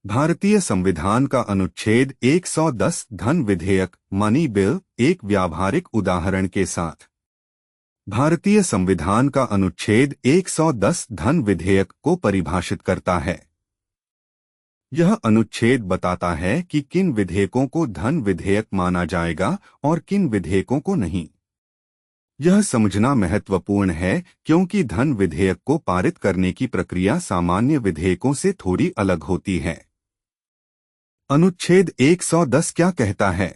भारतीय संविधान का अनुच्छेद 110 धन विधेयक मनी बिल एक व्यावहारिक उदाहरण के साथ। भारतीय संविधान का अनुच्छेद 110 धन विधेयक को परिभाषित करता है। यह अनुच्छेद बताता है कि किन विधेयकों को धन विधेयक माना जाएगा और किन विधेयकों को नहीं। यह समझना महत्वपूर्ण है क्योंकि धन विधेयक को पारित करने की प्रक्रिया सामान्य विधेयकों से थोड़ी अलग होती है। अनुच्छेद 110 क्या कहता है?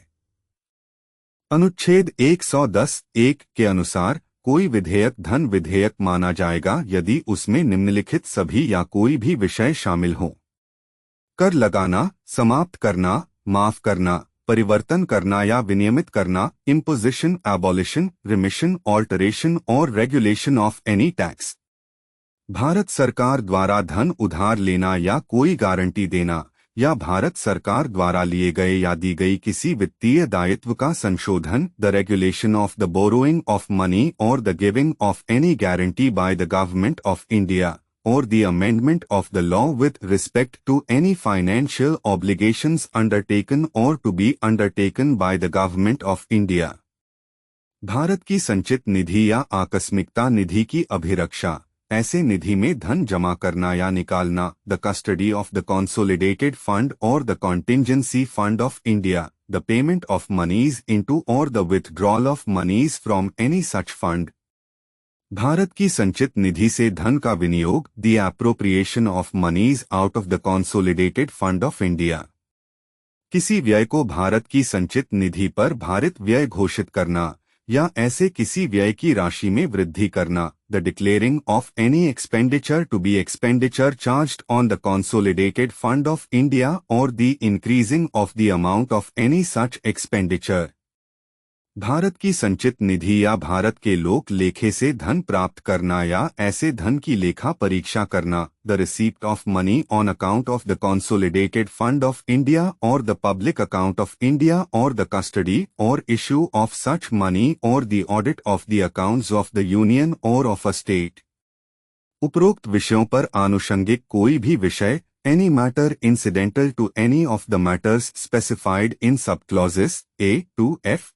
अनुच्छेद 110(1) के अनुसार कोई विधेयक धन विधेयक माना जाएगा यदि उसमें निम्नलिखित सभी या कोई भी विषय शामिल हों: कर लगाना, समाप्त करना, माफ करना, परिवर्तन करना या विनियमित करना, इम्पोजिशन, एबॉलिशन, रिमिशन, ऑल्टरेशन और regulation of any tax, Bharat सरकार द्वारा धन उधार लेना या कोई गारंटी देना, या भारत सरकार द्वारा लिए गए या दी गई किसी वित्तीय दायित्व का संशोधन, the regulation of the borrowing of money or the giving of any guarantee by the government of India or the amendment of the law with respect to any financial obligations undertaken or to be undertaken by the government of India। Bharat की संचित निधि या आकस्मिकता निधि की अभिरक्षा, ऐसे निधि में धन जमा करना या निकालना, the custody of the consolidated fund or the contingency fund of India, the payment of moneys into or the withdrawal of moneys from any such fund, Bharat की संचित निधि से धन का विनियोग, the appropriation of moneys out of the consolidated fund of India, किसी व्यय को भारत की संचित निधि पर भारित व्यय घोषित करना या ऐसे किसी व्यय की राशि में वृद्धि करना, the declaring of any expenditure to be expenditure charged on the consolidated fund of India or the increasing of the amount of any such expenditure, Bharat की संचित निधि या भारत के लोक लेखे से धन प्राप्त करना या ऐसे धन की लेखा परीक्षा करना, the receipt of money on account of the consolidated fund of India or the public account of India or the custody or issue of such money or the audit of the accounts of the union or of a state. उपरोक्त विषयों पर आनुषंगिक कोई भी विषय, any matter incidental to any of the matters specified in sub clauses A to F।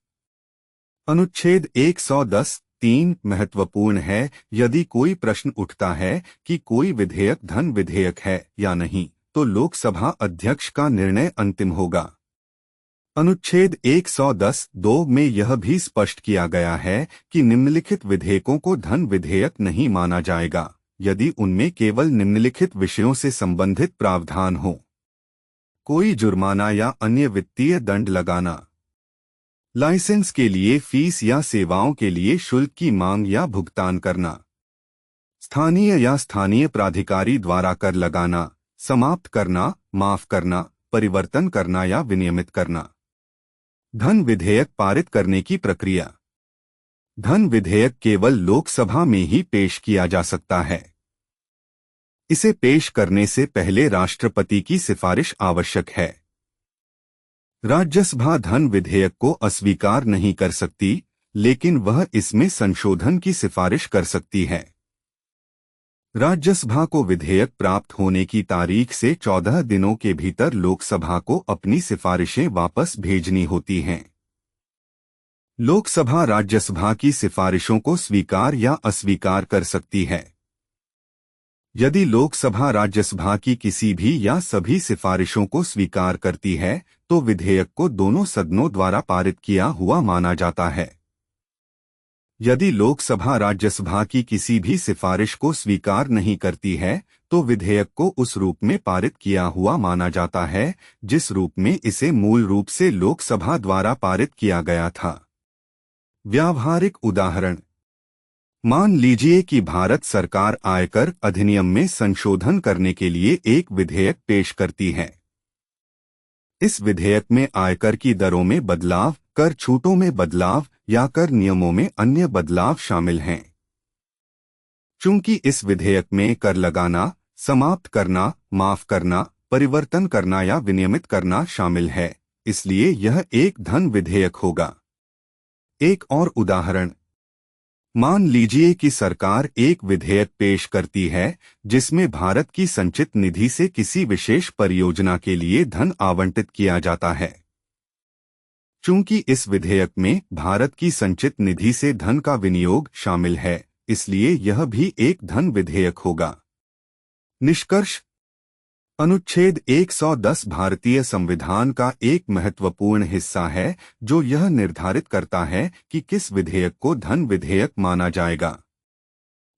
अनुच्छेद 110(3) महत्वपूर्ण है यदि कोई प्रश्न उठता है कि कोई विधेयक धन विधेयक है या नहीं, तो लोकसभा अध्यक्ष का निर्णय अंतिम होगा। अनुच्छेद 110(2) में यह भी स्पष्ट किया गया है कि निम्नलिखित विधेयकों को धन विधेयक नहीं माना जाएगा यदि उनमें केवल निम्नलिखित विषयों से संबंधित प्रावधान हो: कोई जुर्माना या अन्य वित्तीय दंड लगाना, लाइसेंस के लिए फीस या सेवाओं के लिए शुल्क की मांग या भुगतान करना, स्थानीय या स्थानीय प्राधिकारी द्वारा कर लगाना, समाप्त करना, माफ करना, परिवर्तन करना या विनियमित करना। धन विधेयक पारित करने की प्रक्रिया। धन विधेयक केवल लोकसभा में ही पेश किया जा सकता है। इसे पेश करने से पहले राष्ट्रपति की सिफारिश आवश्यक है। राज्यसभा धन विधेयक को अस्वीकार नहीं कर सकती, लेकिन वह इसमें संशोधन की सिफारिश कर सकती है। राज्यसभा को विधेयक प्राप्त होने की तारीख से 14 दिनों के भीतर लोकसभा को अपनी सिफारिशें वापस भेजनी होती हैं। लोकसभा राज्यसभा की सिफारिशों को स्वीकार या अस्वीकार कर सकती है। यदि लोकसभा राज्यसभा की किसी भी या सभी सिफारिशों को स्वीकार करती है तो विधेयक को दोनों सदनों द्वारा पारित किया हुआ माना जाता है। यदि लोकसभा राज्यसभा की किसी भी सिफारिश को स्वीकार नहीं करती है तो विधेयक को उस रूप में पारित किया हुआ माना जाता है जिस रूप में इसे मूल रूप से लोकसभा द्वारा पारित किया गया था। व्यावहारिक उदाहरण: मान लीजिए कि भारत सरकार आयकर अधिनियम में संशोधन करने के लिए एक विधेयक पेश करती है। इस विधेयक में आयकर की दरों में बदलाव, कर छूटों में बदलाव या कर नियमों में अन्य बदलाव शामिल हैं। चूंकि इस विधेयक में कर लगाना, समाप्त करना, माफ करना, परिवर्तन करना या विनियमित करना शामिल है, इसलिए यह एक धन विधेयक होगा। एक और उदाहरण: मान लीजिए कि सरकार एक विधेयक पेश करती है जिसमें भारत की संचित निधि से किसी विशेष परियोजना के लिए धन आवंटित किया जाता है। चूंकि इस विधेयक में भारत की संचित निधि से धन का विनियोग शामिल है, इसलिए यह भी एक धन विधेयक होगा। निष्कर्ष: अनुच्छेद 110 भारतीय संविधान का एक महत्वपूर्ण हिस्सा है जो यह निर्धारित करता है कि किस विधेयक को धन विधेयक माना जाएगा।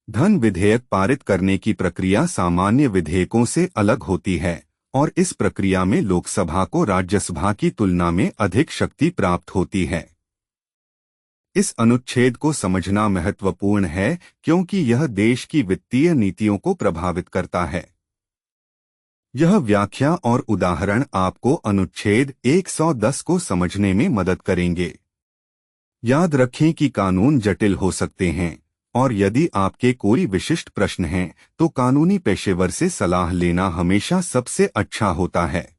धन विधेयक पारित करने की प्रक्रिया सामान्य विधेयकों से अलग होती है और इस प्रक्रिया में लोकसभा को राज्यसभा की तुलना में अधिक शक्ति प्राप्त होती है। इस अनुच्छेद को समझना महत्वपूर्ण है क्योंकि यह देश की वित्तीय नीतियों को प्रभावित करता है। यह व्याख्या और उदाहरण आपको अनुच्छेद 110 को समझने में मदद करेंगे। याद रखें कि कानून जटिल हो सकते हैं और यदि आपके कोई विशिष्ट प्रश्न हैं तो कानूनी पेशेवर से सलाह लेना हमेशा सबसे अच्छा होता है।